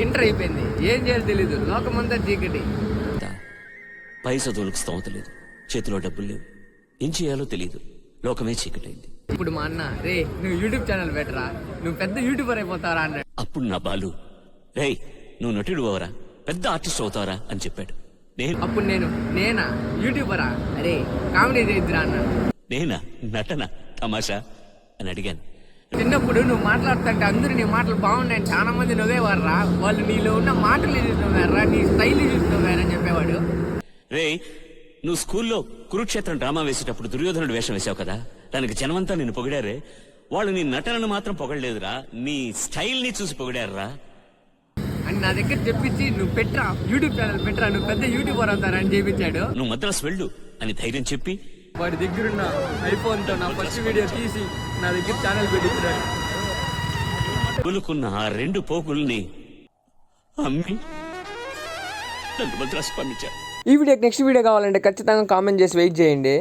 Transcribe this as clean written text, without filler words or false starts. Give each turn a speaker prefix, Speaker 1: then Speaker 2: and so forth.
Speaker 1: Inter అయిపోయింది, ఏం చేయాలో తెలీదు, లోకమంతా చీకటి.
Speaker 2: పై చదువులకు స్తోమత లేదు, చేతిలో డబ్బులు లేవు, ఏం చేయాలో తెలియదు, లోకమే చీకటైంది.
Speaker 1: ఇప్పుడు మా అన్న, రే నువ్వు యూట్యూబ్ ఛానల్ పెట్టరా, నువ్వు పెద్ద యూట్యూబర్ అయిపోతారా అన్నాడు.
Speaker 2: అప్పుడు నా బాలు, రే నువ్వు నటుడు అవరా, పెద్ద ఆర్టిస్ట్ అవుతావరా అని చెప్పాడు.
Speaker 1: అప్పుడు నేనా యూట్యూబరా, అరే కామెడీ చేద్దురా అన్నాడు.
Speaker 2: నేనా నటన తమాషా అని అడిగాను.
Speaker 1: చిన్నప్పుడు నువ్వు మాట్లాడుతుంటే అందరూ నీ మాటలు బాగున్నాయని చాలా మంది నవ్వేవారా, వాళ్ళు నీలో ఉన్న మాటలు చూస్తున్నారా, నీ స్టైల్ చూస్తున్నారా అని చెప్పేవాడు.
Speaker 2: రే నువ్వు స్కూల్లో కురుక్షేత్రం డ్రామా వేసేటప్పుడు దుర్యోధనుడు వేషం వేసావు కదా, దానికి జనమంతా నిన్ను పొగిడారే. వాళ్ళు నీ నటనను మాత్రం పొగడలేదురా, నీ స్టైల్ ని చూసి పొగిడారురా
Speaker 1: అని నా దగ్గర చెప్పించి, నువ్వు పెట్టరా యూట్యూబ్ ఛానల్ పెట్టరా, నువ్వు పెద్ద యూట్యూబర్ అవుతారా అని చెప్పించాడు.
Speaker 2: నువ్వు మద్రాసు వెళ్ళు అని ధైర్యం చెప్పి
Speaker 1: వాడి దగ్గరున్న ఐఫోన్ తో నా ఫస్ట్ వీడియో తీసి నా దగ్గర ఛానల్ పెట్టించాడు.
Speaker 2: కొనుక్కున్న ఆ 2 పోకుల్ని అమ్మి నన్ను మద్రాసు పంపించాడు.
Speaker 1: ఈ వీడియోకి నెక్స్ట్ వీడియో కావాలంటే ఖచ్చితంగా కామెంట్ చేసి వెయిట్ చేయండి.